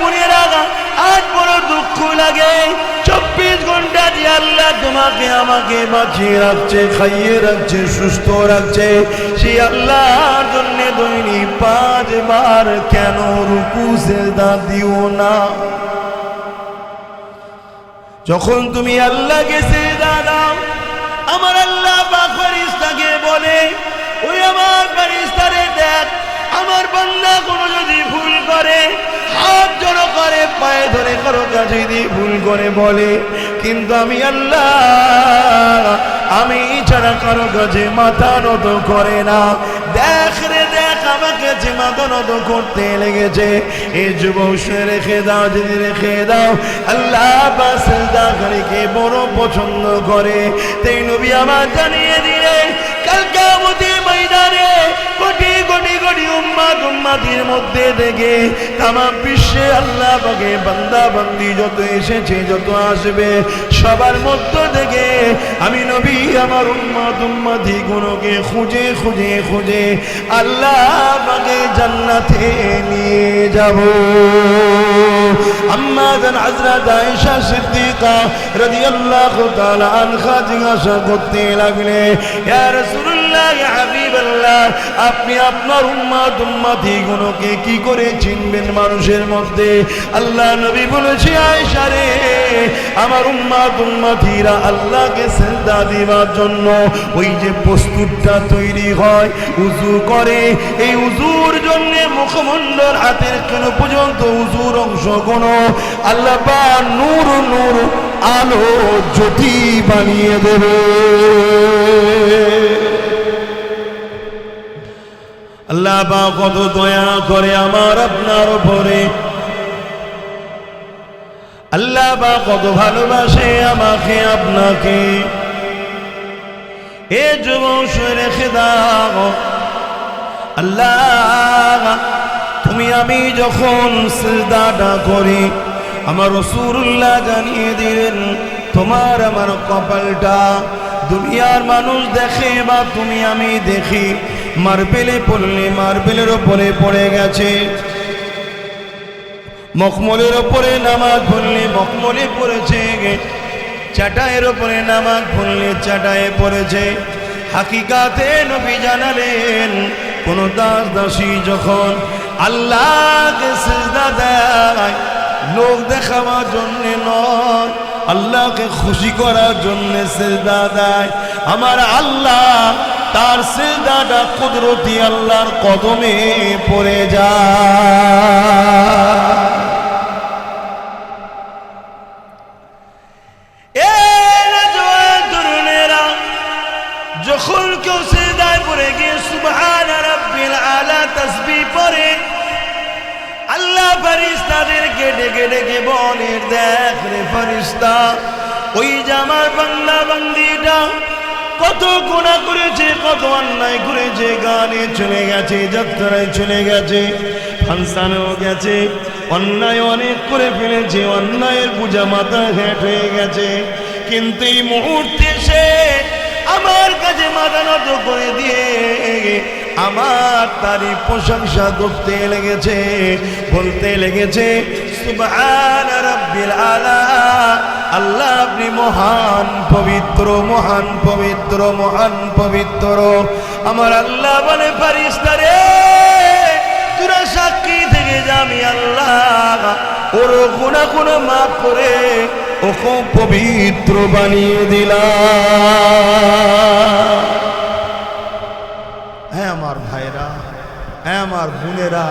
বোনেরা, আজ বড় দুঃখ লাগে। 24 ঘন্টা যে আল্লাহ তোমাকে আমাকে বাঁচিয়ে রাখছে, খাইয়ে রাখছে, সুস্থ রাখছে, সেই আল্লাহর জন্য দৈনিক 5 বার কেন রুকু সিজদা দিও না? যখন তুমি আল্লাহকে সিজদা দাও, আমার আল্লাহ পাক ফেরেশতাকে বলে, ওই আমার ফেরেশতারে দেখ, আমার বান্দা কোনো যদি ভুল করে, হাত জড়ো করে, পায়ে ধরে কারো কাছে দিয়ে ভুল করে বলে, কিন্তু আমি আল্লাহ, আমি ছাড়া কারো কাছে মাথা নত করে না। দেখ রে দেখ, আমাকে যে মাথা নত করতে লেগেছে, এই যুবক রেখে দাও, যদি রেখে দাও, আল্লাহ পাক সিজদাকারীকে বড় পছন্দ করে। তাই নবী আমার জানিয়ে দিলেন, কাল কিয়ামতের ময়দানে কোটি কোটি কোটি উম্মত উম্মতির মধ্যে থেকে তামাম বিশ্বে আল্লাহ পাকে বান্দা বান্দি যত এসেছে, যত আসবে, সবার মধ্য থেকে আমি নবী আমার উম্মত উম্মতি গুলোকে খুঁজে খুঁজে খুঁজে আল্লাহ পাকে জান্নাতে নিয়ে যাব। আম্মা জান হযরত আয়েশা সিদ্দিকা রাদিয়াল্লাহু তাআলা আনহা জিজ্ঞাসা করতে লাগলেন, ইয়া রাসূলুল্লাহ, ইয়া হাবিবাল্লাহ, আপনি আপনার উম্মত উম্মতি গুলোকে কি করে চিনবেন মানুষের মধ্যে? আল্লাহ নবী বলেছে, আয়েশা রে, আমার উম্মত উম্মতিরা আল্লাহকে সিজদা দেওয়ার জন্য ওই যে প্রস্তুতটা তৈরি হয়, উযু করে, এই উযুর জন্য মুখমণ্ডল হাতের কোন পর্যন্ত উযুর অংশ কোন আল্লাহ পাক নূর নূর আলো জ্যোতি বানিয়ে দেবে। আল্লাহ পাক কত দয়া করে আমার আপনার উপরে, আল্লাহ পাক কত ভালোবাসে আমাকে আপনাকে। এ যুবক রেখে দাও, আল্লাহ তুমি আমি যখন সিজদাটা করি, আমার রাসূলুল্লাহ জানিয়ে দিলেন, তোমার আমার কপালটা দুনিয়ার মানুষ দেখে বা তুমি আমি দেখি, মার্বেলে পড়লে মার্বেলের ওপরে পড়ে গেছে, মখমলের ওপরে নামাজ পড়লে মখমলে পড়েছে, চাটাইয়ের ওপরে নামাজ পড়লে চাটায়ে পড়েছে। হাকিকাতে নবী জানালেন, কোন দাস দাসী যখন আল্লাহকে সিজদা দেয়, লোক দেখাবার জন্য নয়, আল্লাহকে খুশি করার জন্য সিজদা দেয়, আমার আল্লাহ তার সিজদাটা কুদরতি আল্লাহর কদমে পড়ে যায়। যখন কেউ সিজদায় পড়ে গিয়ে সুবহান রাব্বিল আলা তাসবিহ পড়ে, আল্লাহ ফেরেশতাদেরকে ডেকে ডেকে বলে, দেখ রে ফেরেশতা, ওই যে আমার বান্দা বান্দিটা কত গুনাহ করেছে, কত অন্যায় করেছে, গানে চলে গেছে, যাত্রায় চলে গেছে, ফাংশনেও গেছে, অন্যায় অনেক করে ফেলেছে, অন্যায়ের বোঝা মাথা হেঁট হয়ে গেছে, কিন্তু এই মুহূর্তে সে আমার কাছে মাথা নত করে দিয়ে আমার তারই প্রশংসা করতে লেগেছে, বলতে লেগেছে, সুবহান রাব্বিল আলা, আল্লাহ আপনি মহান পবিত্র, মহান পবিত্র, মহান পবিত্র। আমার আল্লাহ বলে, ফেরেশতা রে, তোরা সাক্ষী থেকে যা, আমি আল্লাহ ওর গুনাহ গুনাহ মাফ করে ওকে পবিত্র বানিয়ে দিলাম। হ্যাঁ আমার ভাইরা, হ্যাঁ আমার বোনেরা,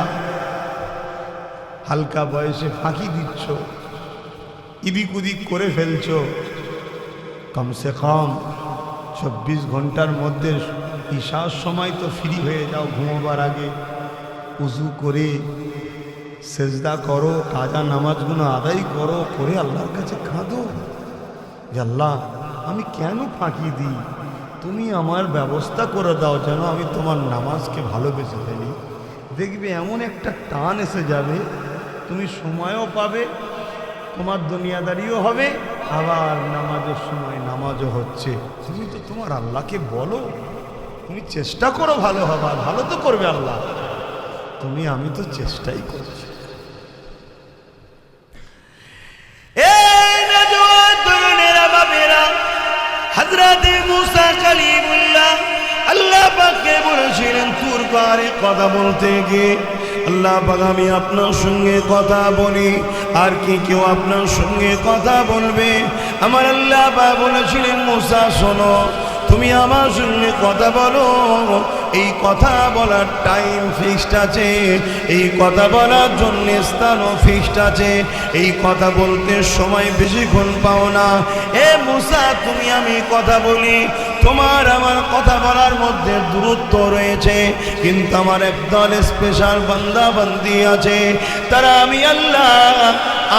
হালকা বয়সে ফাঁকি দিচ্ছ, ইদিক উদিক করে ফেলছ, কমসে কম 24 ঘন্টার মধ্যে ঈশার সময় তো ফ্রি হয়ে যাও, ঘুমোবার আগে উযু করে সেজদা করো, কাজা নামাজগুলো আদায় করো, করে আল্লাহর কাছে কাঁদো যে আল্লাহ আমি কেন ফাঁকি দিই, তুমি আমার ব্যবস্থা করে দাও যেন আমি তোমার নামাজকে ভালোবেসে ফেলি। দেখবে এমন একটা টান এসে যাবে, তুমি সময়ও পাবে, তোমার দুনিয়াদারিও হবে, আবার নামাজের সময় নামাজও হচ্ছে। তুমি তো তোমার আল্লাহকে বলো, তুমি চেষ্টা করো ভালো হবার, ভালো তো করবে আল্লাহ, তুমি আমি তো চেষ্টাই করছি। হযরতে মুসা কালিমুল্লাহ আল্লাহ পাককে বলেছিলেন তুর পাহাড়ে কথা বলতে গিয়ে, আল্লাহ পাক আমি আপনার সঙ্গে কথা বলি, আর কি কেউ আপনার সঙ্গে কথা বলবে? আমার আল্লাহ পাক বলেছিলেন মুসা শোনো, তুমি আমার সঙ্গে কথা বলো, এই কথা বলার টাইম ফিক্সড আছে, এই কথা বলার জন্য স্থানও ফিক্সড আছে, এই কথা বলতে সময় বেশিক্ষণ পাও না। এ মুসা তুমি আমি কথা বলি, তোমার আমার কথা বলার মধ্যে দূরত্ব রয়েছে, কিন্তু আমার একদল স্পেশাল বান্দা বান্দি আছে, তারা আমি আল্লাহ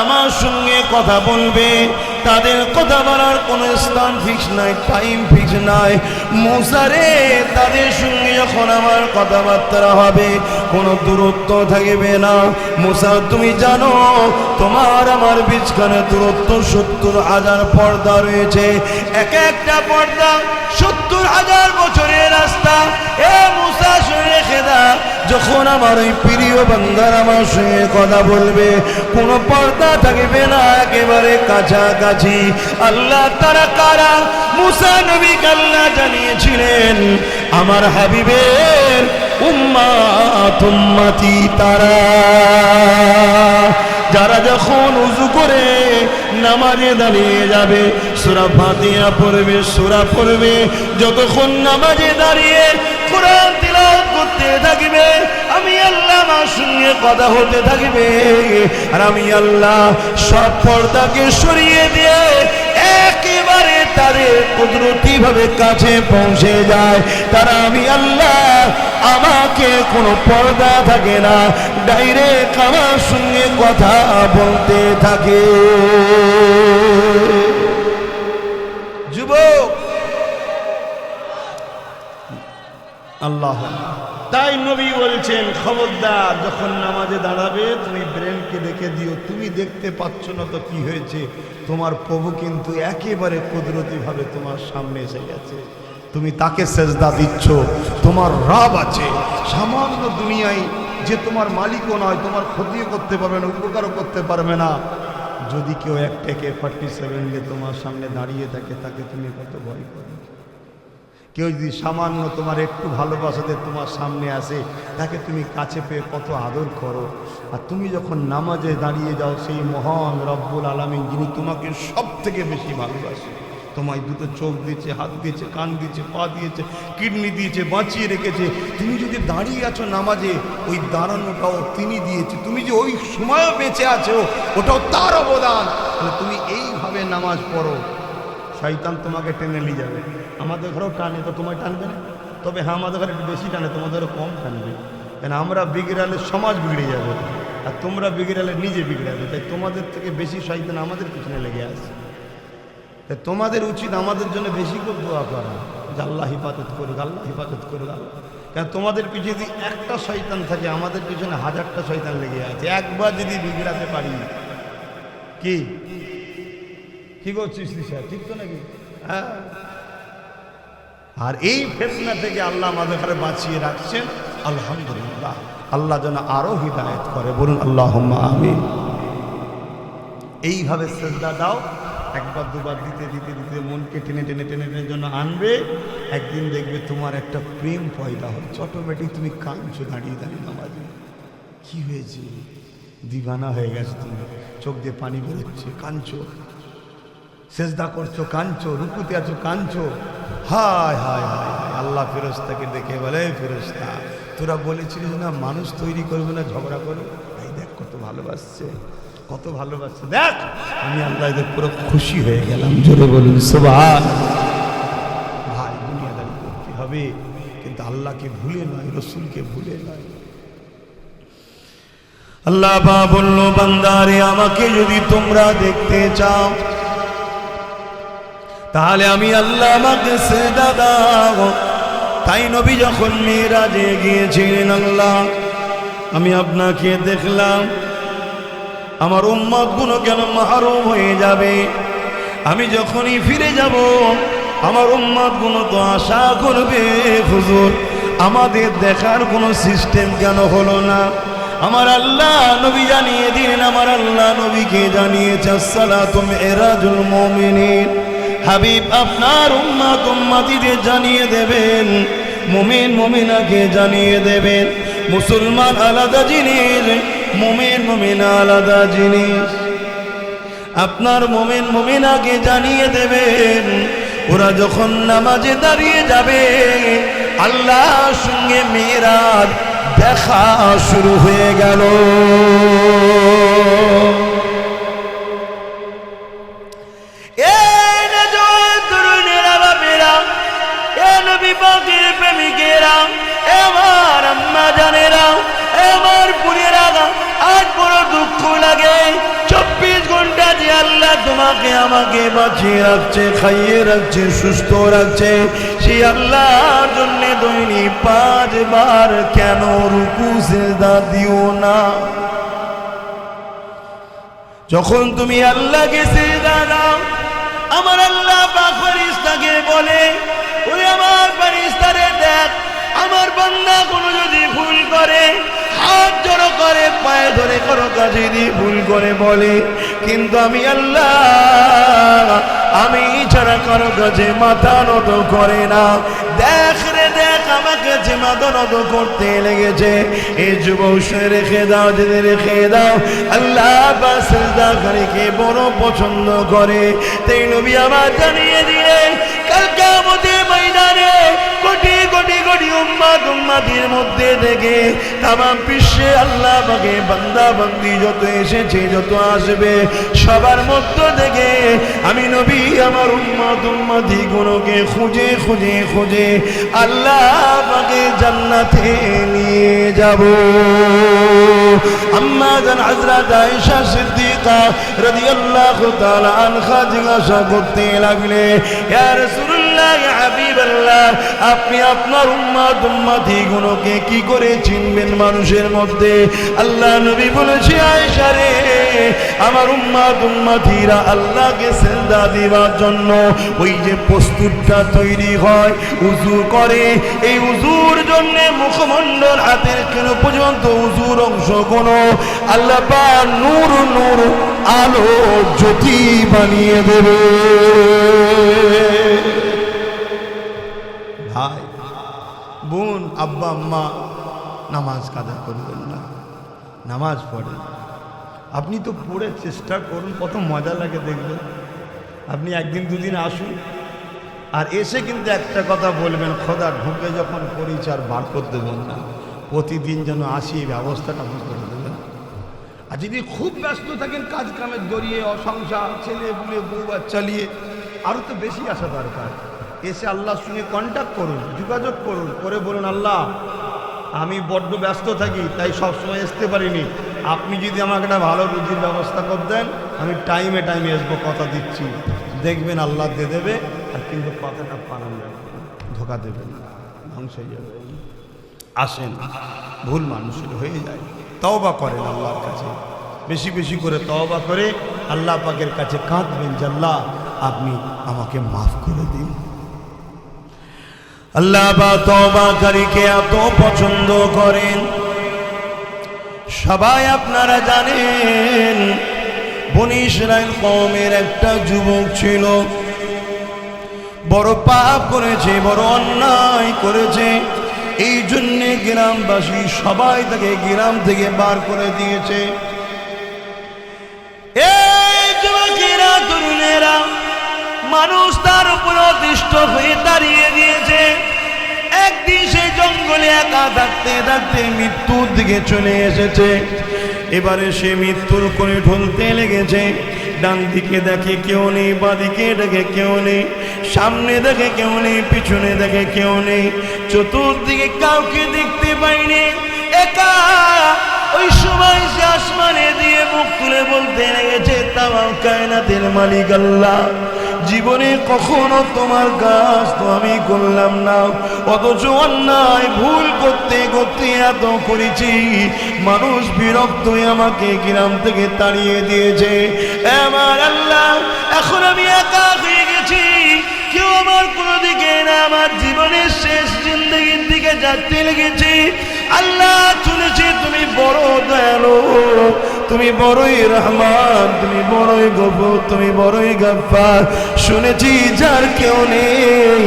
আমার সঙ্গে কথা বলবে, তাদের কথা বলার কোনো স্থান ফিক্স নাই, টাইম ফিক্স নাই। মুসা রে, তাদের সঙ্গে যখন আমার কথাবার্তা হবে কোনো দূরত্ব থাকবে না। মুসা তুমি জানো তোমার আমার বিচখানে দূরত্ব ৭০,০০০ পর্দা রয়েছে, এক একটা পর্দা ৭০,০০০ বছরের রাস্তা। এ মুসা শুনে রেখে দাও, যখন আমার ওই প্রিয় বান্দার আমার সঙ্গে কথা বলবে কোনো পর্দা থাকবে না, একেবারে কাছাকাছি। আল্লাহ তারা কারা? মুসা নবীকে আল্লাহ জানিয়েছিলেন আমার হাবিবের উম্মত উম্মতি তারা, যারা যখন উযু করে নামাজে দাঁড়িয়ে যাবে সূরা ফাতিহা পড়বে, সূরা পড়বে, যতক্ষণ নামাজে দাঁড়িয়ে কোরআন তিলাওয়াত করতে থাকবে, আমি আল্লাহ আমার সঙ্গে কথা হতে থাকবে, আর আমি আল্লাহ সব পর্দাকে সরিয়ে দিয়ে একেবারে তাদের কুদরতি ভাবে কাছে পৌঁছে যায়। তারা আমি আল্লাহ, আমাকে কোনো পর্দা থাকে না, ডাইরেক্ট আমার সঙ্গে কথা বলতে থাকে। যুবক আল্লাহ, তাই নবী বলছেন খবরদার যখন নামাজে দাঁড়াবে তুমি ব্রেনকে দেখে দিও, তুমি দেখতে পাচ্ছ না তো কি হয়েছে, তোমার প্রভু কিন্তু একেবারে কুদরতি ভাবে তোমার সামনে এসে গেছে, তুমি তাকে সেজদা দিচ্ছ, তোমার রব আছে সামান্য দুনিয়ায়, যে তোমার মালিকও নয়, তোমার ক্ষতিও করতে পারবে না, উপকারও করতে পারবে না। যদি কেউ একটা AK-47 নিয়ে তোমার সামনে দাঁড়িয়ে থাকে, তাকে তুমি কত ভয় করো? কেউ যদি সামান্য তোমার একটু ভালোবাসাতে তোমার সামনে আসে, তাকে তুমি কাছে পেয়ে কত আদর করো। আর তুমি যখন নামাজে দাঁড়িয়ে যাও, সেই মহান রব্বুল আলামিন যিনি তোমাকে সব থেকে বেশি ভালোবাসে, তোমায় দুটো চোখ দিয়েছে, হাত দিয়েছে, কান দিয়েছে, পা দিয়েছে, কিডনি দিয়েছে, বাঁচিয়ে রেখেছে, তুমি যদি দাঁড়িয়ে আছো নামাজে, ওই দাঁড়ানোটাও তিনি দিয়েছে, তুমি যে ওই সময়ও বেঁচে আছো ওটাও তার অবদান। তুমি এইভাবে নামাজ পড়ো, শয়তান তোমাকে টেনে নিয়ে যাবে। আমাদের ঘরেও টানে, তো তোমায় টানবে না? তবে হ্যাঁ, আমাদের ঘরে একটু বেশি টানে, তোমাদেরও কম টানবে, কেন আমরা বিগড়ালে সমাজ বিগড়ে যাবে, আর তোমরা বিগড়ালে নিজে বিগড়াবে, তাই তোমাদের থেকে বেশি শয়তান আমাদের পিছনে লেগে আসে। তাই তোমাদের উচিত আমাদের জন্য বেশি করে দোয়া করা, যে আল্লাহ হিফাজত করুক, আল্লাহ হিফাজত করুক আল্লাহ। কেন তোমাদের পিছনে যদি একটা শয়তান থাকে, আমাদের পিছনে 1000টা শয়তান লেগে আছে। একবার যদি বিগড়াতে পারি, কি কি করছিস লিসা, ঠিক তো নাকি? হ্যাঁ। আর এই ফিতনা থেকে আল্লাহ আমাদের ঘরে বাঁচিয়ে রাখছেন, আলহামদুলিল্লাহ। আল্লাহ যেন আরো হিদায়াত করে, বলুন আল্লাহুম্মা আমিন। এইভাবে সেজদা দাও, একবার দুবার দিতে দিতে দিতে মনকে টেনে টেনে টেনে টেনে জন্য আনবে, একদিন দেখবে তোমার একটা প্রেম পয়দা হচ্ছে, অটোমেটিক তুমি কাঁদছো দাঁড়িয়ে দাঁড়িয়ে নামাজে। কি হয়েছে? দিবানা হয়ে গেছে তুমি, চোখ দিয়ে পানি বেরোচ্ছে, কাঁদছো, সেজদা করছো কাঁদছো, রুকুতে আছো কাঁদছো, হায় হায় হায়। আল্লাহ ফেরেশতাকে দেখে বলে, ফেরেশতা তোরা বলেছিলিস না মানুষ তৈরি করবে না, ঝগড়া করবে, এই দেখ কত ভালোবাসছে, কত ভালোবাসছে, দেখ। আমি আল্লাহ এদের পুরো খুশি হয়ে গেলাম, জোরে বলুন সুবহানাল্লাহ। ভাই দুনিয়াদারি করতে হবে, কিন্তু আল্লাহকে ভুলে নয়, রসুলকে ভুলে নয়। আল্লাহ পাক বলল, বান্দারে আমাকে যদি তোমরা দেখতে চাও, তাহলে আমি আল্লাহ আমাকে সেজদা দাও। তাই নবী যখন মিরাজে গিয়েছিলেন, আল্লাহ আমি আপনাকে দেখলাম, আমার উম্মত গুলো কেন মাহরুম হয়ে যাবে? আমি যখনই ফিরে যাব, আমার উম্মত গুলো তো আশা করবে, হুজুর আমাদের দেখার কোনো সিস্টেম কেন হলো না? আমার আল্লাহ নবী জানিয়ে দিলেন, আমার আল্লাহ নবীকে জানিয়েছে, আসসালাতু মিরাজুল মুমিনিন, হাবিব আপনার উম্মত উম্মতিদের জানিয়ে দেবেন, মুমিন মুমিনাকে জানিয়ে দেবেন, মুসলমান আলাদা জিনিস, মুমিন মুমিনা আলাদা জিনিস। আপনার মুমিন মুমিনাকে জানিয়ে দেবেন, ওরা যখন নামাজে দাঁড়িয়ে যাবে আল্লাহর সঙ্গে মিরাজ দেখা শুরু হয়ে গেল। প্রেমিকেরা, আমার আম্মা জানেরা, আমার পুরেরা, আজ বড় দুঃখ লাগে 24 ঘন্টা যে আল্লাহ তোমাকে আমাকে বাঁচিয়ে রাখছে, খাইয়ে রাখছে, সুস্থ রাখছে, সেই আল্লাহর জন্য দৈনিক 5 বার কেন রুকু সিজদা দিও না? যখন তুমি আল্লাহকে সিজদা দাও, আমার আল্লাহ পাক ফেরেশতাকে বলে, ওই আমার ফেরেশতারে দেখ, আমার বান্দা কোনো যদি ভুল করে, হাত জড়ো করে, পায়ে ধরে কারো কাছে দিয়ে ভুল করে বলে, কিন্তু আমি আল্লাহ আমি ছাড়া কারো কাছে মাথা নত করে না। দেখ রে দেখ, আমাকে যে মাথা নত করতে লেগেছে, এই যুবক রেখে দাও, যদি রেখে দাও, আল্লাহ পাক সিজদাকারীকে বড় পছন্দ করে। তাই নবী আমার জানিয়ে দিলেন, কাল কিয়ামতের ময়দানে কোটি কোটি কোটি উম্মত উম্মতির মধ্যে থেকে তামাম বিশ্বে আল্লাহ পাকে বান্দা বান্দি যত এসেছে, যত আসবে, সবার মধ্য থেকে আমি নবী আমার উম্মত উম্মতি গুলোকে খুঁজে খুঁজে খুঁজে আল্লাহ পাকে জান্নাতে নিয়ে যাব। আম্মা জান হযরত আয়েশা সিদ্দিকা রাদিয়াল্লাহু তাআলা আনহা জিজ্ঞাসা করতে লাগলে, ইয়া রাসূলুল্লাহ, ইয়া হাবিবাল্লাহ, আপনি আপনার উম্মত উম্মতি গুলোকে কি করে চিনবেন মানুষের মধ্যে? আল্লাহ নবী বলেছে, আয়েশা রে, আমার উম্মত উম্মতিরা আল্লাহকে সিজদা দিবার জন্য ওই যে প্রস্তুতটা তৈরি হয়, উযু করে, এই উযুর জন্য মুখমণ্ডল হাতের কেন পর্যন্ত উযুর অংশ কোনো আল্লাহ পাক নূর নূর আলো জ্যোতি বানিয়ে দেবে। ভাই বোন, আব্বা আম্মা, নামাজ কাজা করবেন না, নামাজ পড়েন। আপনি তো পড়ে চেষ্টা করুন, কত মজা লাগে দেখবেন। আপনি একদিন দুদিন আসুন, আর এসে কিন্তু একটা কথা বলবেন, খোদা ঢুকে যখন পড়িছে আর বার করতে দেবেন না, প্রতিদিন যেন আসি এই ব্যবস্থাটা আপনি করে দেবেন। আর যদি খুব ব্যস্ত থাকেন কাজ কামের জড়িয়ে, অসংসার, ছেলে বুলে বউ বাচ্চা নিয়ে, আরও তো বেশি আসা দরকার। এসে আল্লাহর সঙ্গে কন্ট্যাক্ট করুন, যোগাযোগ করুন, করে বলুন, আল্লাহ আমি বড্ড ব্যস্ত থাকি, তাই সবসময় আসতে পারিনি, আপনি যদি আমাকে একটা ভালো রুজির ব্যবস্থা করে দেন, আমি টাইমে টাইমে আসবো, কথা দিচ্ছি। দেখবেন আল্লাহ দিয়ে দেবে, আর কিন্তু কথাটা পালন যাবে, ধোকা দেবেন না, ধ্বংস হয়ে যাবে। আসেন, ভুল মানুষের হয়ে যায়, তওবা করেন আল্লাহর কাছে, বেশি বেশি করে তওবা করে আল্লাহ পাকের কাছে কাঁদবেন যে আল্লাহ আপনি আমাকে মাফ করে দিন। আল্লাহ পাক তওবাকারীকে এত পছন্দ করেন। সবাই আপনারা জানেন, বনী ইসরাইল কওমের একটা যুবক ছিল, বড় পাপ করেছে, বড় অন্যায় করেছে, এই জন্যে গ্রামবাসী সবাই তাকে গ্রাম থেকে বার করে দিয়েছে। এই যুবকেরা, তরুণেরা, মানুষ তার উপর অতিষ্ঠ হয়ে দাঁড়িয়ে দিয়েছে। একদিন সেই জঙ্গলে একা থাকতে থাকতে মৃত্যুর দিকে চলে এসেছে। এবারে সে মৃত্যুর কোণে ঢলতে লেগেছে। ডান দিকে দেখে কেউ নেই, বাঁ দিকে দেখে কেউ নেই, সামনে দেখে কেউ নেই, পিছনে দেখে কেউ নেই, চতুর্দিকে কাউকে দেখতে পাইনি, একা। ওই সময় সে আসমানে দিয়ে মুখ তুলে বলতে লেগেছে, তামাম কায়নাতের মালিক আল্লাহ, জীবনে কখনো তোমার কাজ তো আমি করলাম না, অথচ অন্যায় ভুল করতে করতে এত করেছি, মানুষ বিরক্ত হয়ে আমাকে গ্রাম থেকে তাড়িয়ে দিয়েছে। আমার আল্লাহ, এখন আমি একা হয়ে গেছি, কেউ আমার কোনো দিকে না, আমার জীবনের শেষ জিন্দগির দিকে যাচ্ছে লেগেছি। আল্লাহ শুনেছি তুমি বড় দয়ালু, তুমি বড়ই রহমান, তুমি বড়ই গফুর, তুমি বড়ই গফফার। শুনেছি যার কেউ নেই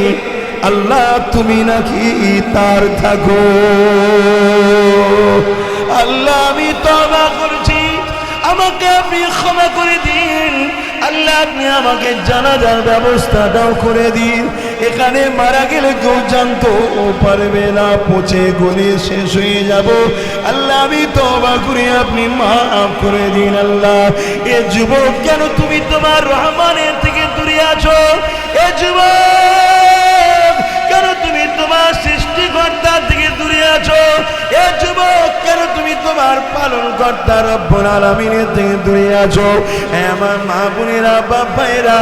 আল্লাহ তুমি নাকি তার থাকো। আল্লাহ আমি তওবা করছি, আমাকে আপনি ক্ষমা করে দিন। আল্লাহ আপনি আমাকে জানাজার ব্যবস্থাটাও করে দিন। এখানে মারা গেলে কেউ জানতো পারবে না, পচে গলে শেষ হয়ে যাব। আল্লাহ আমি তওবা করি, আপনি মাফ করে দিন। আল্লাহ এ যুবক কেন তুমি তোমার রহমানের থেকে দূরে আছো? এ যুবক কেন তুমি তোমার সৃষ্টিকর্তা থেকে দূরে আছো? এ যুবক কেন তুমি তোমার পালনকর্তা রব্বুল আলামিনের থেকে দূরে আছো? আমার মা বোনেরা, বাপ ভাইরা,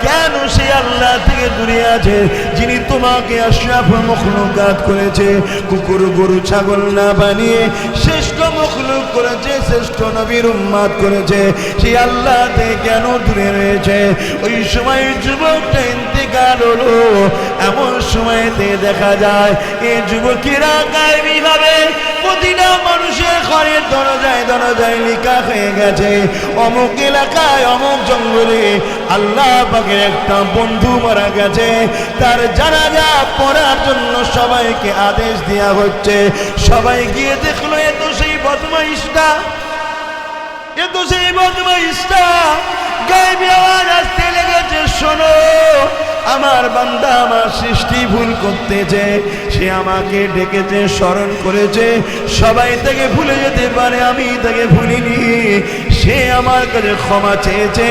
কেন সে আল্লাহ থেকে দূরে আছে যিনি তোমাকে আশরাফুল মখলুকাত করেছে, কুকুর গরু ছাগল না বানিয়ে শ্রেষ্ঠ মখলুক করেছে, শ্রেষ্ঠ নবীর উম্মত করেছে? সেই আল্লাহ থেকে কেন দূরে রয়েছে? ওই সময় যুবকটা ইন্তেকাল হলো। এমন সময়তে দেখা যায় এই যুবকেরা গায়েবী ভাবে প্রতিটা মানুষের ঘরের দরজায় দরজায় লেখা হয়ে গেছে, অমুক এলাকায় অমুক জঙ্গলে আল্লাহ পাকের একটা বন্ধু মারা গেছে, তার জানাজা পড়ার জন্য সবাইকে আদেশ দেওয়া হচ্ছে। সবাই গিয়ে দেখলো এ তো সেই বদমাইশটা, এ তো সেই বদমাইশটা। গায়েবী আওয়াজ আসতে লেগেছে, শোনো আমার বান্দা আমার সৃষ্টি ভুল করতেছে, সে আমাকে ডেকেছে, স্মরণ করেছে। সবাই তাকে ভুলে যেতে পারে, আমি তাকে ভুলিনি। সে আমার কাছে ক্ষমা চেয়েছে,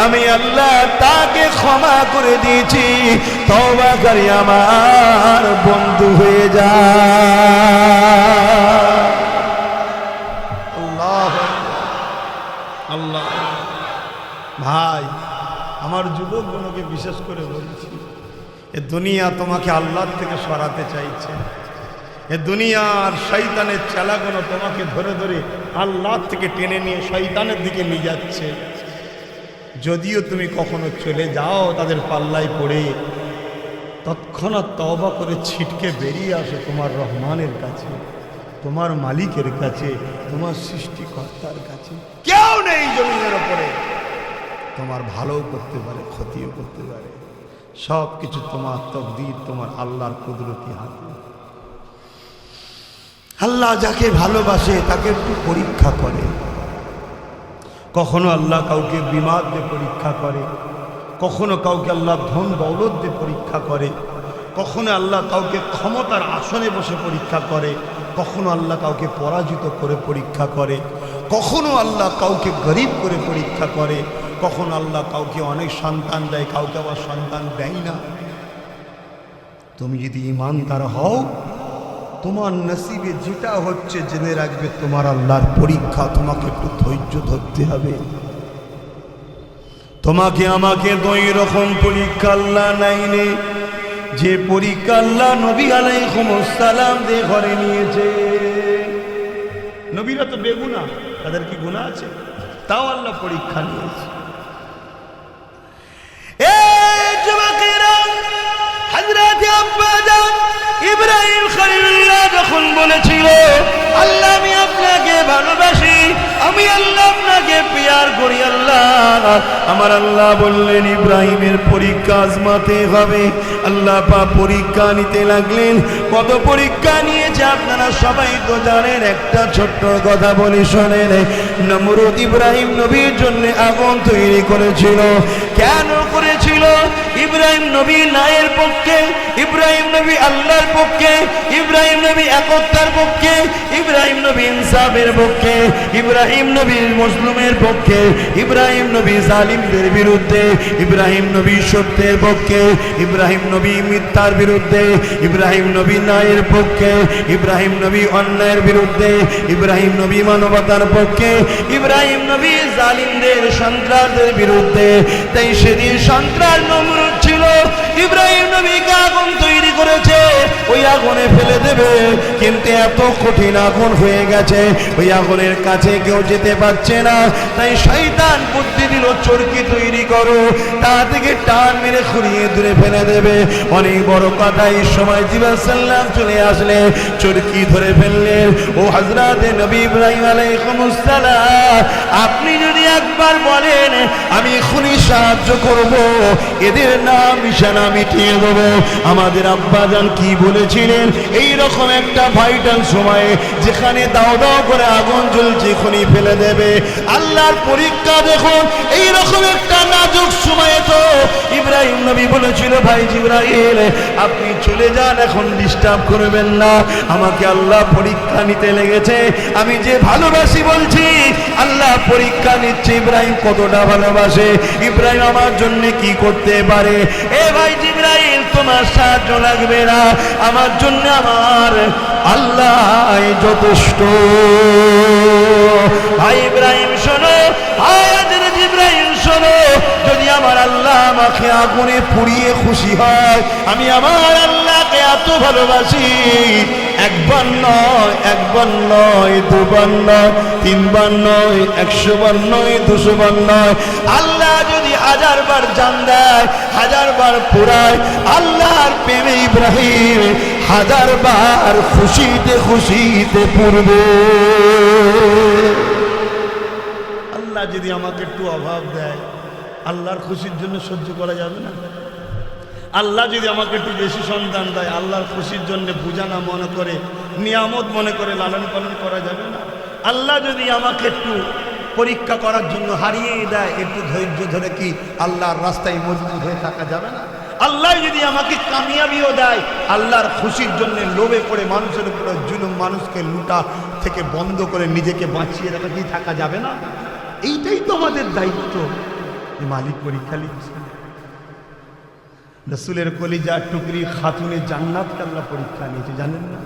আমি আল্লাহ তাকে ক্ষমা করে দিয়েছি। তওবাকারী আমার বন্ধু হয়ে যা। আল্লাহ আল্লাহ। ভাই আমার যুবকগুলোকে বিশেষ করে বলছি, এ দুনিয়া তোমাকে আল্লাহর থেকে সরাতে চাইছে। এ দুনিয়ার শয়তানের চালাগুলো তোমাকে ধরে ধরে আল্লাহর থেকে টেনে নিয়ে শয়তানের দিকে নিয়ে যাচ্ছে। যদিও তুমি কখনো চলে যাও তাদের পাল্লায় পড়ে, তৎক্ষণাৎ তওবা করে ছিটকে বেরিয়ে আসো তোমার রহমানের কাছে, তোমার মালিকের কাছে, তোমার সৃষ্টিকর্তার কাছে। কেউ নেই জমিনের ওপরে তোমার ভালোও করতে পারে, ক্ষতিও করতে পারে। সব কিছু তোমার তকদির, তোমার আল্লাহর কুদরতি হাতে। আল্লাহ যাকে ভালোবাসে তাকে একটু পরীক্ষা করে। কখনো আল্লাহ কাউকে বিমার দিয়ে পরীক্ষা করে, কখনো কাউকে আল্লাহ ধন দৌলত দিয়ে পরীক্ষা করে, কখনো আল্লাহ কাউকে ক্ষমতার আসনে বসে পরীক্ষা করে, কখনো আল্লাহ কাউকে পরাজিত করে পরীক্ষা করে, কখনো আল্লাহ কাউকে গরিব করে পরীক্ষা করে, কখনো আল্লাহ কাউকে অনেক সন্তান দেয়, কাউকে আবার সন্তান দেয় না। তুমি যদি ঈমানদার হও, তোমার নসিবে যেটা হচ্ছে জেনে রাখবে তোমার আল্লাহর পরীক্ষা। তোমাকে একটু ধৈর্য ধরতে হবে। তোমাকে আমাকে দুই রকম পরীক্ষা আল্লাহ নাইনে, যে পরীক্ষা আল্লাহ নবী আলাইহিস সালাম দিয়ে ঘরে নিয়েছে। নবীরা তো বেগুনাহ, তাদের কি গুনাহ আছে? তাও আল্লাহ পরীক্ষা নিয়েছে। হযরত আব্বা জান ইব্রাহিম খলিলুল্লাহ যখন বলেছিল আল্লাহ আমি আপনাকে ভালোবাসি, আমি আল্লাহ আপনাকে প্যার করি, আল্লাহ আমার আল্লাহ বললেন ইব্রাহিমের পরীক্ষা আজমাতে হবে। আল্লাহ পাক পরীক্ষা নিতে লাগলেন। কত পরীক্ষা নিয়েছে আপনারা সবাই তো জানেন। একটা ছোট্ট কথা বলি শোনেন। নমরুদ ইব্রাহিম নবীর জন্য আগুন তৈরি করেছিল। কেন করেছিল? ইব্রাহিম নবী ন্যায়ের পক্ষে, ইব্রাহিম নবী আল্লাহর পক্ষে, ইব্রাহিম নবী একতার পক্ষে, ইব্রাহিম নবী ইনসাফের পক্ষে, ইব্রাহিম নবী মুসলিমের পক্ষে, ইব্রাহিম নবী জালিমদের বিরুদ্ধে, ইব্রাহিম নবী সত্যের পক্ষে, ইব্রাহিম নবী মিথ্যার বিরুদ্ধে, ইব্রাহিম নবী ন্যায়ের পক্ষে, ইব্রাহিম নবী অন্যায়ের বিরুদ্ধে, ইব্রাহিম নবী মানবতার পক্ষে, ইব্রাহিম নবী জালিমদের সন্ত্রাসের বিরুদ্ধে। তাই সেদিন সন্ত্রাস নমরুদ ছিল, ইব্রাহিম নবীকে আগুন তৈরি করেছে, ওই আগুনে ফেলে দেবে। কিন্তু এত কঠিন আগুন হয়ে গেছে, ওই আগুনের কাছে কেউ যেতে পারছে না। তাই শয়তান বুদ্ধি দিল, চরকি তৈরি করো, তা থেকে টান মেরে খুঁড়িয়ে দূরে ফেলে দেবে। অনেক বড় কথা, এই সময় জিবরাইল সাল্লাম চলে আসলে চরকি ধরে ফেললেন। ও হযরতে নবী ইব্রাহিম আলাইহিস সালাম, আপনি যদি একবার বলেন আমি এখনই সাহায্য করব, এদের নাম নিশানা মিটিয়ে দেবো। আমাদের আব্বাজান কি বলেছিলেন, এই রকম একটা ভাইটাল সময়ে যেখানে দাও দাও করে আগুন জ্বলছে এখনই ফেলে দেবে। আল্লাহর পরীক্ষা দেখুন, এই রকম একটা নাজুক সময়ে তো ইব্রাহিম নবী বলেছিল, ভাই জিবরাইল আপনি চলে যান, এখন ডিস্টার্ব করবেন না, আমাকে আল্লাহ পরীক্ষা নিতে লেগেছে। আমি যে ভালোবাসি বলছি, আল্লাহ পরীক্ষা নিচ্ছে ইব্রাহিম কতটা ভালোবাসে, ইব্রাহিম আমার জন্য কি করতে পারে। এ ভাই জিবরাইল, তোমার সাহায্য লাগবে না, আমার জন্য আমার আল্লাহ যথেষ্ট। ভাই ইব্রাহিম শোনো, ইব্রাহিম শোনো, যদি আমার আল্লাহ আমাকে আগুনে পুড়িয়ে খুশি হয়, আমি আমার আল্লাহকে এত ভালোবাসি, একবার নয়, একবার নয়, দুবার নয়, তিনবার নয়, 100 বার নয়, 200 বার নয়, আল্লাহ যদি 1000 বার জান দেয়, 1000 বার পুরায়, আল্লাহর প্রেমে ইব্রাহিম 1000 বার খুশিতে খুশিতে পূর্বে। আল্লাহ যদি আমাকে একটু অভাব দেয়, আল্লাহর খুশির জন্য সহ্য করা যাবে না? আল্লাহ যদি আমাকে একটু বেশি সন্তান দেয়, আল্লাহর খুশির জন্য পূজা না মনে করে, নিয়ামত মনে করে লালন পালন করা যাবে না? আল্লাহ যদি আমাকে একটু পরীক্ষা করার জন্য হারিয়ে দেয়, একটু ধৈর্য ধরে কি আল্লাহর রাস্তায় মজবুত হয়ে থাকা যাবে না? আল্লাহ যদি আমাকে কামিয়াবিও দেয়, আল্লাহর খুশির জন্য লোভে পড়ে মানুষের উপরে জুলুম, মানুষকে লুটা থেকে বন্ধ করে নিজেকে বাঁচিয়ে রাখা কি থাকা যাবে না? এইটাই তো আমাদের দায়িত্ব। মালিক পরীক্ষা নিচ্ছে। রসুলের কলিজার টুকরি খাতুনে জান্নাতকে আল্লাহ পরীক্ষা নিয়েছে, জানেন না?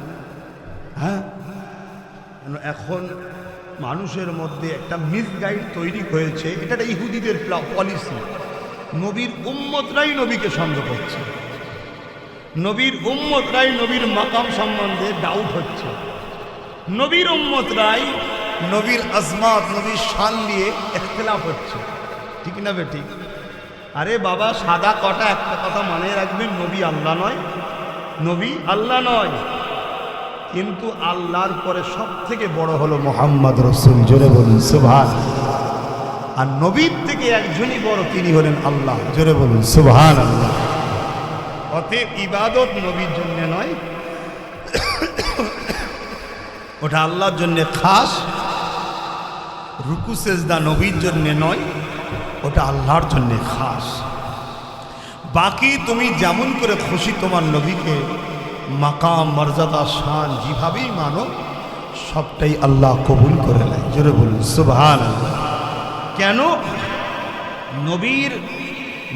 হ্যাঁ, এখন মানুষের মধ্যে একটা মিসগাইড তৈরি হয়েছে, এটা একটা ইহুদিদের পলিসি। নবীর উম্মতরাই নবীকে সন্দেহ করছে, নবীর উম্মতরাই নবীর মাকাম সম্বন্ধে ডাউট হচ্ছে, নবীর উম্মতরাই নবীর আজমাত, নবীর শান নিয়ে ইখতিলাফ হচ্ছে। ঠিক না বেঠিক? আরে বাবা, সাদা কটা একটা কথা মনে রাখবেন, নবী আল্লাহ নয়, নবী আল্লাহ নয়, কিন্তু আল্লাহর পরে সব থেকে বড় হলো মুহাম্মদ রাসূল। জোরে বলুন সুবহানাল্লাহ। আর নবীর থেকে একজনই বড়, তিনি হলেন আল্লাহ। জোরে বলুন সুবহানাল্লাহ। অতএব ইবাদত নবীর জন্য নয়, ওটা আল্লাহর জন্য খাস। রুকু সেজদা নবীর জন্য নয়, ওটা আল্লাহর জন্য খাস। বাকি তুমি যেমন করে খুশি তোমার নবীকে মাকাম, মর্যাদা, শান যেভাবেই মানো, সবটাই আল্লাহ কবুল করে নেয়। জোরে বলুন সুবহানাল্লাহ। কেন? নবীর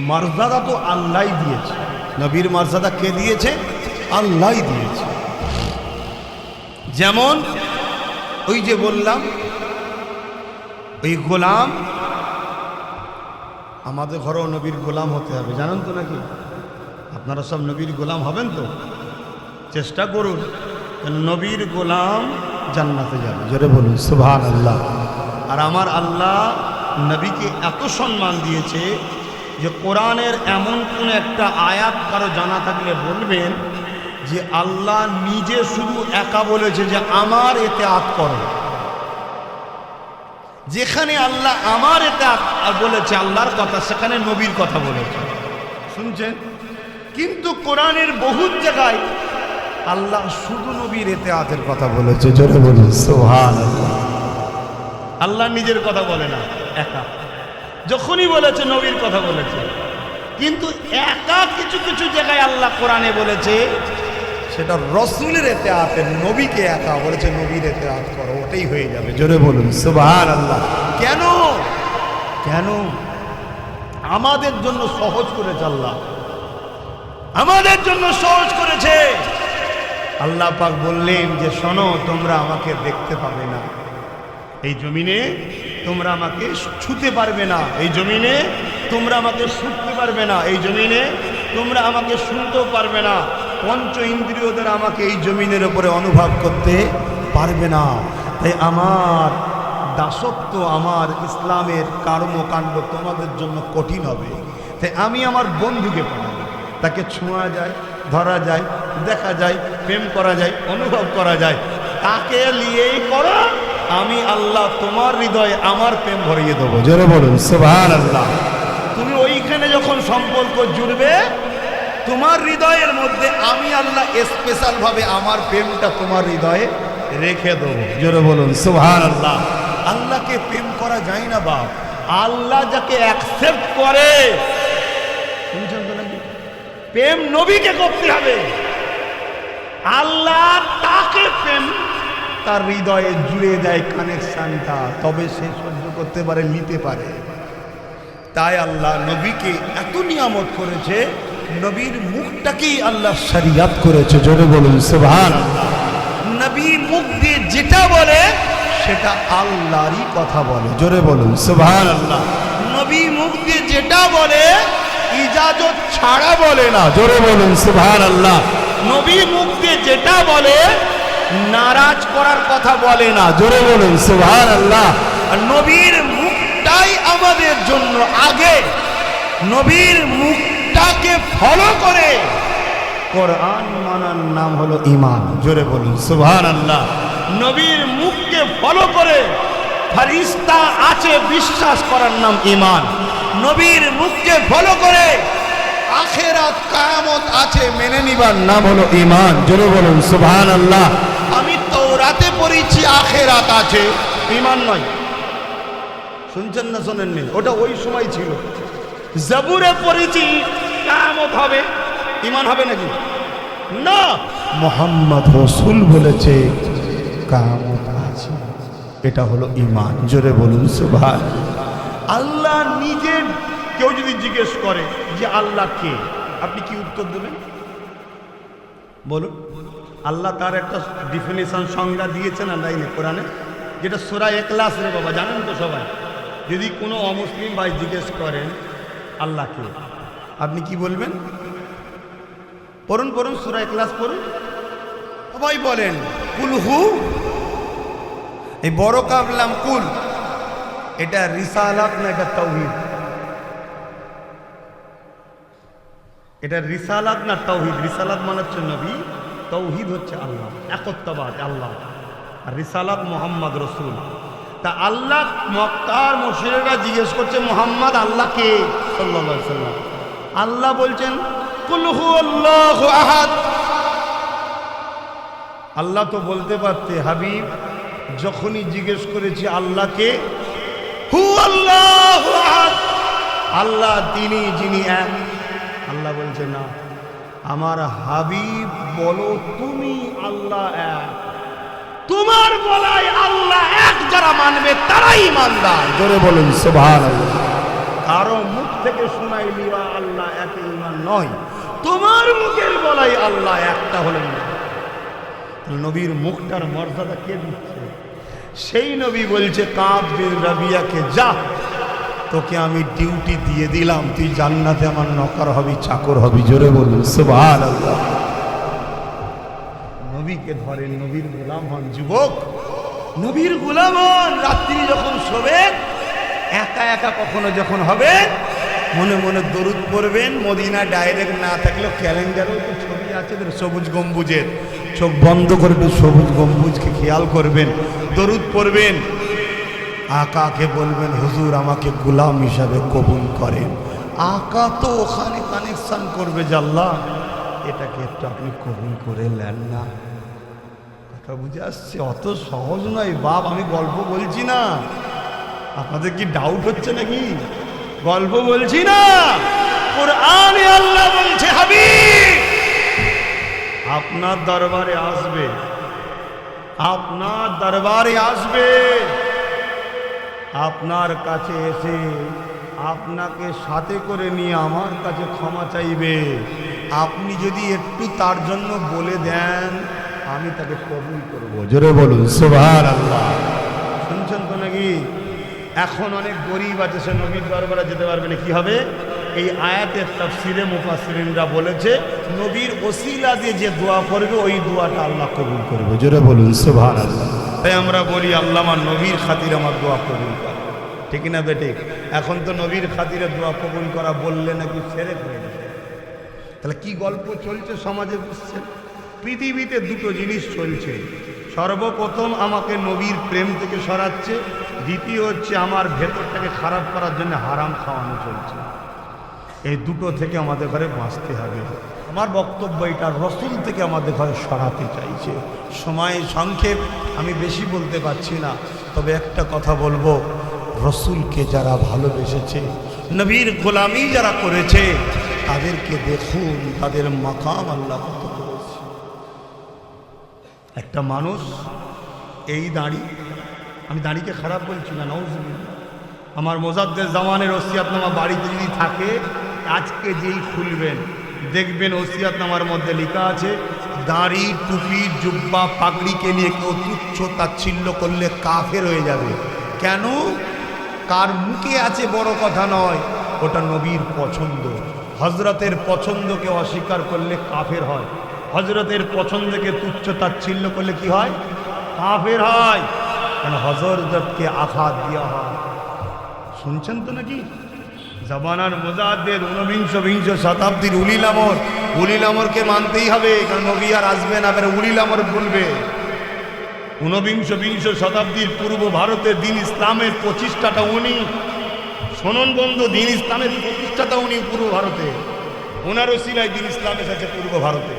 মর্যাদা তো আল্লাহই দিয়েছে। নবীর মর্যাদা কে দিয়েছে? আল্লাহই দিয়েছে। যেমন ওই যে বললাম, ওই গোলাম, আমাদের ঘরেও নবীর গোলাম হতে হবে, জানেন তো নাকি? আপনারা সব নবীর গোলাম হবেন তো? চেষ্টা করুন, নবীর গোলাম জান্নাতে যাবে। জোরে বলুন সুবহানাল্লাহ। আর আমার আল্লাহ নবীকে এত সম্মান দিয়েছে যে কোরআনের এমন কোন একটা আয়াত কারো জানা থাকলে বলবেন যে আল্লাহ নিজে শুধু একা বলেছে যে আমার ইতাআত করো। যেখানে আল্লাহ আমার ইতাআত বলেছে, আল্লাহর কথা, সেখানে নবীর কথা বলেছে। শুনছেন? কিন্তু কোরআনের বহুত জায়গায় আল্লাহ শুধু নবীর ইতাআতের কথা বলেছে। জোরে বলুন সুবহানাল্লাহ। আল্লাহ নিজের কথা বলে না, একা। যখনই বলেছে নবীর কথা বলেছে। কিন্তু একা কিছু কিছু জায়গায় আল্লাহ কোরআনে বলেছে, সেটা রসুলের ইতাআতের, নবীকে একা বলেছে নবীর ইতাআত করো, ওটাই হয়ে যাবে। জোরে বলুন সুবহানাল্লাহ। কেন? কেন? আমাদের জন্য সহজ করেছে আল্লাহ, আমাদের জন্য সহজ করেছে। আল্লাহ পাক বললেন যে শোনো, তোমরা আমাকে দেখতে পাবে না এই জমিনে, তোমরা আমাকে ছুঁতে পারবে না এই জমিনে, তোমরা আমাকে শুনতে পারবে না এই জমিনে, তোমরা আমাকে শুনতেও পারবে না, পঞ্চ ইন্দ্রিয় দ্বারা আমাকে এই জমিনের উপরে অনুভব করতে পারবে না। তাই আমার দাসত্ব, আমার ইসলামের কর্মকাণ্ড তোমাদের জন্য কঠিন হবে। তাই আমি আমার বন্ধুকে পাঠাবো, তাকে ছোঁয়া যায়, ধরা যায়, দেখা যায়, প্রেম করা যায়, অনুভব করা যায়, তাকে নিয়েই করো। আমি আল্লাহ তোমার হৃদয়ে আমার প্রেম ভরিয়ে দেবো। জোরে বলুন সুবহানাল্লাহ। তুমি ওইখানে যখন সম্পর্ক জুড়বে, তোমার হৃদয়ের মধ্যে আমি আল্লাহ স্পেশাল ভাবে আমার প্রেমটা তোমার হৃদয়ে রেখে দেবো। জোরে বলুন সুবহানাল্লাহ। আল্লাহকে প্রেম করা যায় না বাপ, আল্লাহ যাকে অ্যাকসেপ্ট করে, শুনছেন তো নাকি? প্রেম নবীকে করতে হবে, আল্লাহ তাকে প্রেম তার হৃদয়ে জুড়ে দেয় কানেকশনটা, তবে সে সহ্য করতে পারে, নিতে পারে। তাই আল্লাহ নবীকে এত নিয়ামত করেছে, নবীর মুখটাকেই আল্লাহ শরিয়াত করেছে। জোরে বলুন সুবহানাল্লাহ। নবী মুখ দিয়ে যেটা বলে সেটা আল্লাহরই কথা বলে। জোরে বলুন সুবহানাল্লাহ। নবী মুখ দিয়ে যেটা বলে ইজাজত ছাড়া বলে না। জোরে বলুন সুবহানাল্লাহ। নবী মুখ দিয়ে যেটা বলে নারাজ করার কথা বলে না। জোরে বলুন সুবহানাল্লাহ। আর নবীর মুখটাই আমাদের জন্য আগে, নবীর মুখটাকে ফলো করে কোরআন মানার নাম হলো ঈমান। জোরে বলুন সুবহানাল্লাহ। নবীর মুখকে ফলো করে ফেরেশতা আছে বিশ্বাস করার নাম ঈমান। নবীর মুখকে ফলো করে আখিরাত কিয়ামত আছে মেনে নিবার নাম হলো ঈমান। জোরে বলুন সুবহানাল্লাহ। আমি তাওরাতে পড়েছি আখিরাত আছে, ঈমান নয়। শুনছেন না শোনেননি? ওটা ওই সময় ছিল। জবুরে পড়েছি কিয়ামত হবে, ঈমান হবে নাকি? না, মুহাম্মদ রাসূল বলেছে কিয়ামত আছে, এটা হলো ঈমান। জোরে বলুন সুবহানাল্লাহ। আল্লাহ নিজে, কেউ যদি জিজ্ঞেস করে যে আল্লাহ কে, আপনি কি উত্তর দেবেন বলুন? আল্লাহ তার একটা ডিফিনিশন, সংজ্ঞা দিয়েছেন না দেয়নি কোরআনে, যেটা সূরা ইখলাস রে বাবা, জানেন তো সবাই। যদি কোনো অমুসলিম ভাই জিজ্ঞেস করেন আল্লাহ কে, আপনি কি বলবেন? পড়ুন পড়ুন, সূরা ইখলাস পড়ুন। সবাই বলেন কুল হু, এই বড় কাবলাম কুল, এটা রিসালাত না এটা তাওহীদ? এটা রিসালাত না তাওহীদ? রিসালাত মানে হচ্ছে নবী, তাওহীদ হচ্ছে আল্লাহ, একত্ববাদ আল্লাহ, আর রিসালাত মুহাম্মদ রাসূল। তা আল্লাহ মক্কার মুশরিকরা জিজ্ঞেস করছে মুহাম্মদ আল্লাহ কে সাল্লাল্লাহু আলাইহি ওয়াসাল্লাম। আল্লাহ বলছেন কুল হুয়াল্লাহু আহাদ। আল্লাহ তো বলতে পারতে হাবিব, যখনই জিজ্ঞেস করেছি আল্লাহকে, হুয়াল্লাহু আহাদ, আল্লাহ তিনি যিনি এক। আল্লাহ বলছে না, আমার হাবিব বলো তুমি আল্লাহ এক। তোমার বলাই আল্লাহ এক যারা মানবে তারাই ঈমানদার। জোরে বলুন সুবহানাল্লাহ। কারো মুখ থেকে শোনাই লিবা আল্লাহ এক ঈমান নয়, তোমার মুখের বলাই আল্লাহ একটা হলেন না। নবীর মুখটার মর্যাদা কে দিচ্ছে? সেই নবী বলছে কাব বিন রাবিয়াকে, যা তোকে আমি ডিউটি দিয়ে দিলাম, তুই জান্নাতে আমার নকর হবি, চাকর হবি। জোরে বলুন সুবহানাল্লাহ। নবীকে ধরেন, নবীর গোলাম হন। যুবক, নবীর গোলাম হন। রাত্রি যখন শোবে, একা একা কখনো যখন হবে, মনে মনে দরুদ পড়বেন। মদিনা ডাইরেক্ট না থাকলেও ক্যালেন্ডারেও তো ছবি আছে সবুজ গম্বুজের, চোখ বন্ধ করবে, সবুজ গম্বুজকে খেয়াল করবেন, দরুদ পড়বেন। আকাকে বলবেন হুজুর আমাকে গোলাম হিসাবে কবুল করেন। আকা তো ওখানে কানেকশন করবে যে আল্লাহ এটাকে একটু আপনি কবুল করে নেন না। কথা বুঝে আসছে? অত সহজ নয় বাপ। আমি গল্প বলছি না, আপনাদের কি ডাউট হচ্ছে নাকি? গল্প বলছি না, কোরআনে আল্লাহ বলছে হাবিব আপনার দরবারে আসবে, আপনার দরবারে আসবে, আপনার কাছে এসে আপনাকে সাথে করে নিয়ে আমার কাছে ক্ষমা চাইবে। আপনি যদি একটু তার জন্য বলে দেন আমি তাকে কবুল করব। জোরে বলুন সুবহানাল্লাহ। শুনছেন তো নাকি? এখন অনেক গরিব আছে, সে নবীর দরবারে যেতে পারবে না, কি হবে? এই আয়াতের তাফসিরে মুফাসসিরিনরা বলেছে নবীর ওসিলা দিয়ে যে দোয়া করবে ওই দোয়াটা আল্লাহ কবুল করবে। জোরে বলুন সুবহানাল্লাহ। তাই আমরা বলি আল্লাহ আমার নবীর খাতিরে আমার দোয়া কবুল করে, ঠিক না বেটে? এখন তো নবীর খাতিরে দোয়া কবুল করা বললে নাকি শিরক হয়ে যাবে। তাহলে কি গল্প চলছে সমাজে বুঝছেন? পৃথিবীতে দুটো জিনিস চলছে। সর্বপ্রথম আমাকে নবীর প্রেম থেকে সরাচ্ছে, দ্বিতীয় হচ্ছে আমার ভেতরটাকে খারাপ করার জন্য হারাম খাওয়ানো চলছে। এই দুটো থেকে আমাদের ঘরে বাঁচতে হবে। আমার বক্তব্য এটা রসুল থেকে আমাদের ঘরে সরাতে চাইছে। সময় সংক্ষেপ, আমি বেশি বলতে পারছি না, তবে একটা কথা বলবো, রসুলকে যারা ভালোবেসেছে, নবীর গোলামি যারা করেছে, তাদেরকে দেখুন তাদের মাকাম আল্লাহ কত করেছে। একটা মানুষ এই দাড়ি, আমি দাড়িকে খারাপ বলছি না, নাউজুবিল্লাহ, আমার মোজাদ্দেদ জামানের ওসিয়াতনামা বাড়িতে যদি থাকে, আজকে যেই খুলবেন দেখবেন ওসিয়াতনামার মধ্যে লেখা আছে, দাড়ি টুপি জুব্বা পাগড়িকে নিয়ে কেউ তুচ্ছ তাচ্ছিল্য করলে কাফের হয়ে যাবে। কেন? কার মুখে আছে বড় কথা নয়, ওটা নবীর পছন্দ। হজরতের পছন্দকে অস্বীকার করলে কাফের হয়, হজরতের পছন্দকে তুচ্ছ তাচ্ছিল্য করলে কি হয়? কাফের হয়। কেন? হজরতকে আঘাত দেওয়া হয়। শুনছেন তো নাকি? জামানার মুজাদ্দেদ, ঊনবিংশ শতাব্দীর উলিল আমরকে মানতেই হবে, কারণ নবী আর আসবে না, উলিল আমর বলবে। ঊনবিংশ শতাব্দীর পূর্ব ভারতে দিন ইসলামের প্রতিষ্ঠাটা উনি। শোনন বন্ধু, দিন ইসলামের প্রতিষ্ঠাতা উনি পূর্ব ভারতে, ওনার ওসিলায় দিন ইসলাম এসেছে পূর্ব ভারতে।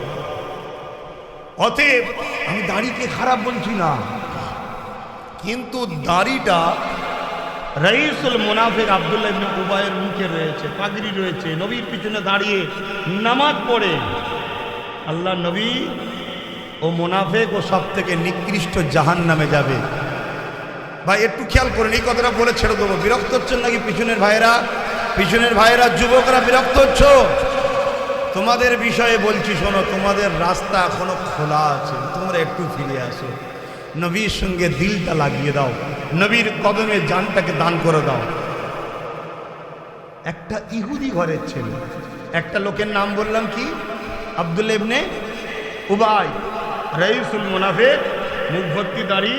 অতএব আমি দাড়িকে খারাপ বলছি না, কিন্তু দাড়িটা রাইসুল মুনাফিক আব্দুল্লাহ ইবনে উবাইয়ের মুখে রয়েছে, পাগড়ি রয়েছে, নবীর পিছনে দাঁড়িয়ে নামাজ পড়ে। আল্লাহ নবী ও মুনাফিক ও সব থেকে নিকৃষ্ট জাহান্নামে যাবে। ভাই একটু খেয়াল করেন, এই কথাটা বলে ছেড়ে দেবো। বিরক্ত হচ্ছেন নাকি পিছনের ভাইয়েরা, যুবকরা বিরক্ত হচ্ছ? তোমাদের বিষয়ে বলছি, শোনো, তোমাদের রাস্তা এখনো খোলা আছে, তোমরা একটু ফিরে আসো, নবীর সঙ্গে দিলটা লাগিয়ে দাও, নবীর কদমে জানটাকে দান করে দাও। একটা ইহুদি ঘরের ছেলে, একটা লোকের নাম বললাম কি? আব্দুল্লাহ ইবনে উবাই, রাইসুল মুনাফিক, মুখ ভর্তি দাড়ি,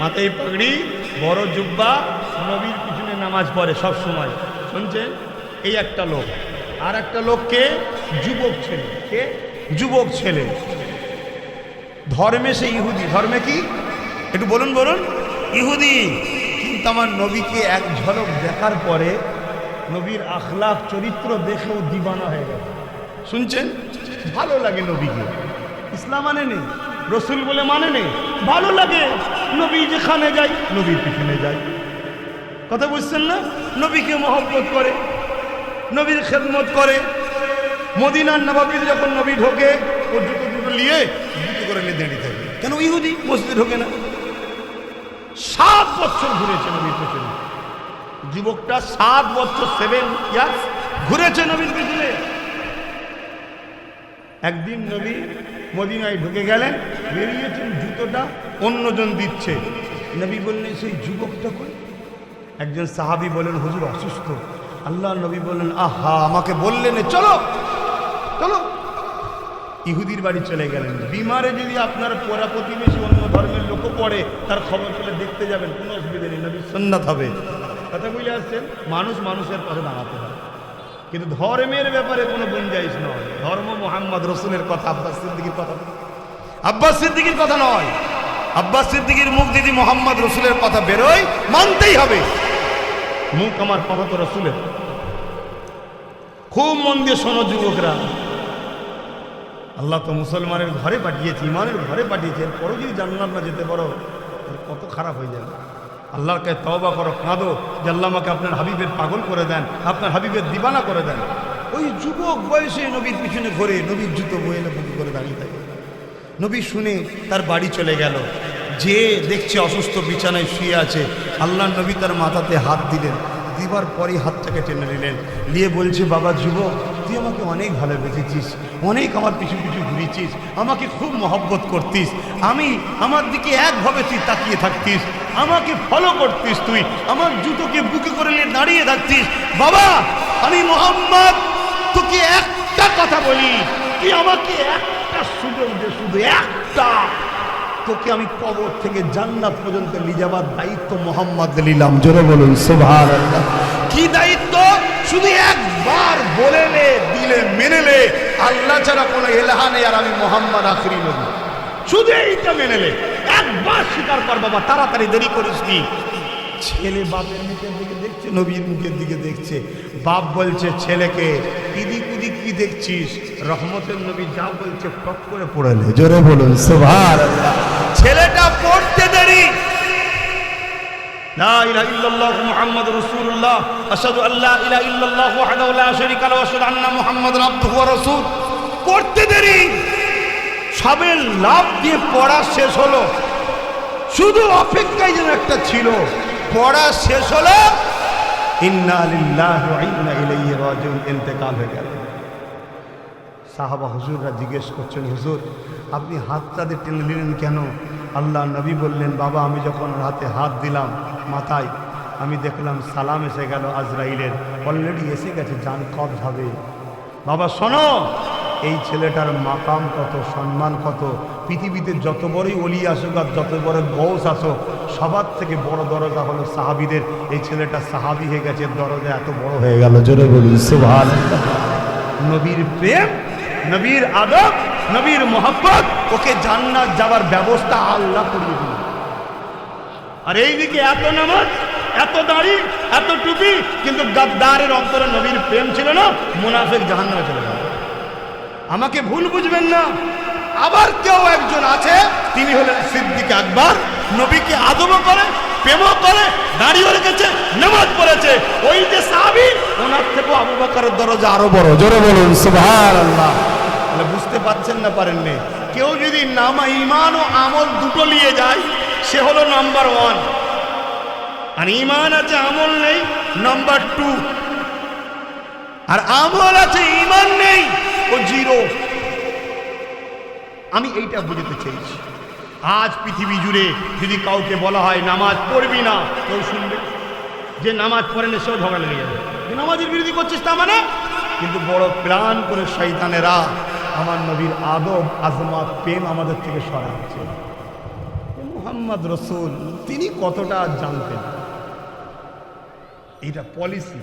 মাথায় পাগড়ি, বড় জুব্বা, নবীর পিছনে নামাজ পড়ে সব সময়। শুনছেন? এই একটা লোক। আর একটা লোককে যুবক ছেলে, কে? যুবক ছেলে, ধর্মে সে ইহুদি। ধর্মে কি? একটু বলুন ইহুদি। কিন্তু আমার নবীকে এক ঝলক দেখার পরে নবীর আখলাক চরিত্র দেখেও দিবানা হয়ে গেল। শুনছেন? ভালো লাগে নবীকে। ইসলাম মানে নেই, রসুল বলে মানে নেই, ভালো লাগে। নবী যেখানে যায় নবীর পিছনে যায়। কথা বুঝছেন না? নবীকে মহব্বত করে, নবীর খেদমত করে। মদিনার নবাবিতে যখন নবী ঢোকে, ও জুতো নিয়ে জুতো করে নিয়ে দাঁড়িয়ে থাকে। কেন? ইহুদি, মসজিদে ঢোকে না। 7 বছর ঘুরেছে নবীর পেছনে। যুবকটা 7 বছর 7 ইয়ার্স ঘুরেছে নবীর পেছনে। একদিন নবী মদিনায় ঢুকে গেলেন, বেরিয়েছেন, জুতোটা অন্যজন দিচ্ছে। নবী বললেন, সেই যুবকটা কই? একজন সাহাবী বলেন, হুজুর অসুস্থ। আল্লাহ নবী বললেন, আহা, আমাকে বললেন চলো চলো। ইহুদির বাড়ি চলে গেলেন। বিমারে যদি আপনার পরা প্রতিবেশী অন্য ধর্মের লোকও পড়ে, তার খবর পেলে দেখতে যাবেন, কোনো অসুবিধা নেই, নবীর সুন্নাত হবে। কথা বুঝে আসছেন? মানুষ মানুষের পাশে দাঁড়াতে হয়, কিন্তু ধর্মের ব্যাপারে কোনো গুঞ্জাইশ নয়। ধর্ম মুহাম্মদ রসুলের কথা, আব্বাস সিদ্দিকীর কথা, আব্বাস সিদ্দিকীর কথা নয়। আব্বাস সিদ্দিকীর মুখ যদি মুহাম্মদ রসুলের কথা বেরোয়, মানতেই হবে। মুখ আমার কথা তো রসুলের। খুব মন দিয়ে শোনো যুবকরা, আল্লাহ তো মুসলমানের ঘরে পাঠিয়েছে, ইমানের ঘরে পাঠিয়েছে, এরপরও যদি জান্নাত না যেতে পারো, কত খারাপ হয়ে যাবে। আল্লাহর কাছে তওবা করো, কাঁদো যে আল্লাহ আমাকে আপনার হাবিবের পাগল করে দেন, আপনার হাবিবের দিবানা করে দেন। ওই যুবক বয়সে নবীর পিছনে ঘোরে, নবীর জুতো বয়ে বুকে করে দাঁড়িয়ে থাকে। নবী শুনে তার বাড়ি চলে গেল, যে দেখছে অসুস্থ বিছানায় শুয়ে আছে। আল্লাহ নবী তার মাথাতে হাত দিলেন, দিবার পরই হাতটাকে টেনে নিলেন, নিয়ে বলছে, বাবা যুবক, তুই আমাকে অনেক ভালোবেসেছিস, অনেক আমার পিছু পিছু ঘুরিয়েছিস, আমাকে খুব মহব্বত করতিস, আমার দিকে একভাবে তুই তাকিয়ে থাকতিস, আমাকে ফলো করতিস, তুই আমার জুতোকে বুকে করে নিয়ে দাঁড়িয়ে থাকতিস। বাবা, আমি মুহাম্মদ তোকে একটা কথা বলি, তুই আমাকে একটা সুযোগ দে, শুধু একটা, তোকে আমি কবর থেকে জান্নাত পর্যন্ত নিয়ে যাবার দায়িত্ব মোহাম্মদ নিলাম। জোরে বলুন সুবহানাল্লাহ। কি দায়িত্ব? শুধু একবার বলে নে, দিলে মেনে নে, আল্লাহ ছাড়া কোনো ইলাহা নেই আর আমি মোহাম্মদ আখরি নবী, শুধু এইটা মেনে নে। একবার স্বীকার কর বাবা, তাড়াতাড়ি দেরি করিস নি। ছেলে বাপের মুখের দিকে দেখছে, নবীর মুখের দিকে দেখছে। বাপ বলছে ছেলেকে, ইদিক উদিক কি দেখছিস? রহমতের নবী যা বলছে টপ করে পড়ে নে। জোরে বলুন সুবহানাল্লাহ। ছেলেটা পড়তে দেরি, লা ইলাহা ইল্লাল্লাহ মুহাম্মাদুর রাসূলুল্লাহ, আশহাদু আল্লা ইলাহা ইল্লাল্লাহ ওয়াহদাহু লা শারীকা লাহু ওয়া আশহাদু আন্না মুহাম্মাদান আবদুহু ওয়া রাসূলুহু। পড়তে দেরি, সবে লাভ দিয়ে পড়া শেষ হলো, শুধু অপেক্ষায় যেন একটা ছিল। পড়া শেষ হলো, ইন্না লিল্লাহি ওয়া ইন্না ইলাইহি রাজিউন, ইন্তেকাল হয়ে গেল। সাহাবা হুজুররা জিজ্ঞেস করছেন, হুজুর আপনি হাতটা দিয়ে টেনে নিলেন কেন? আল্লাহ নবী বললেন, বাবা আমি যখন হাতে হাত দিলাম মাথায়, আমি দেখলাম সালাম এসে গেল আজরাইলের, অলরেডি এসে গেছে, জান কবজ হবে। বাবা শোনো, এই ছেলেটার মাকাম কত, সম্মান কত, পৃথিবীতে যত বড়ই ওলি আসুক আর যত বড় গৌস আসুক, সবার থেকে বড় দরজা হলো সাহাবীদের। এই ছেলেটা সাহাবী হয়ে গেছে, দরজা এত বড় হয়ে গেল। জোরে বলুন সুবহানাল্লাহ। নবীর প্রেম, নবীর আদব, নবীর মোহাব্বত, ওকে জান্নাত যাওয়ার ব্যবস্থা আল্লাহ করিয়ে দিল। আর এইদিকে এত নামাজ, এত দাড়ি, এত টুপি, কিন্তু গাদ্দারের অন্তরে নবীর প্রেম ছিল না, মুনাফিক জাহান্নামে চলে গেল। আমাকে ভুল বুঝবেন না। আবার কেউ একজন আছে, তিনি হলেন সিদ্দিক আকবর, নবীকে আদবও করে, প্রেমও করে, দাড়িও রেখেছে, নামাজ পড়েছে। ওই যে সাহাবী, ওনার থেকেও আবু বকরের দরজা আরো বড়। জোরে বলুন সুবহানাল্লাহ। তাহলে বুঝতে পারছেন না পারেননি? কেউ যদি নামা ঈমান ও আমল দুটো নিয়ে যায়, সে হলো নাম্বার 1, আর ঈমান আছে আমল নেই, নাম্বার 2, আর আমল আছে ঈমান নেই, ও 0। আমি এইটা বুঝতে চাইছি। আজ পৃথিবী জুড়ে যদি কাউকে বলা হয় নামাজ পড়বি না, কেউ শুনবে? যে নামাজ পড়ে না সেও ঝগড়া লেগে যাবে, নামাজের বিরোধী করছিস তা মানে। কিন্তু বড় প্ল্যান করে শয়তানেরা আমার নবীর আদব, আজমত, প্রেম আমাদের থেকে সরাচ্ছে। মুহাম্মদ রসুল তিনি কতটা জানতেন, এটা পলিসি।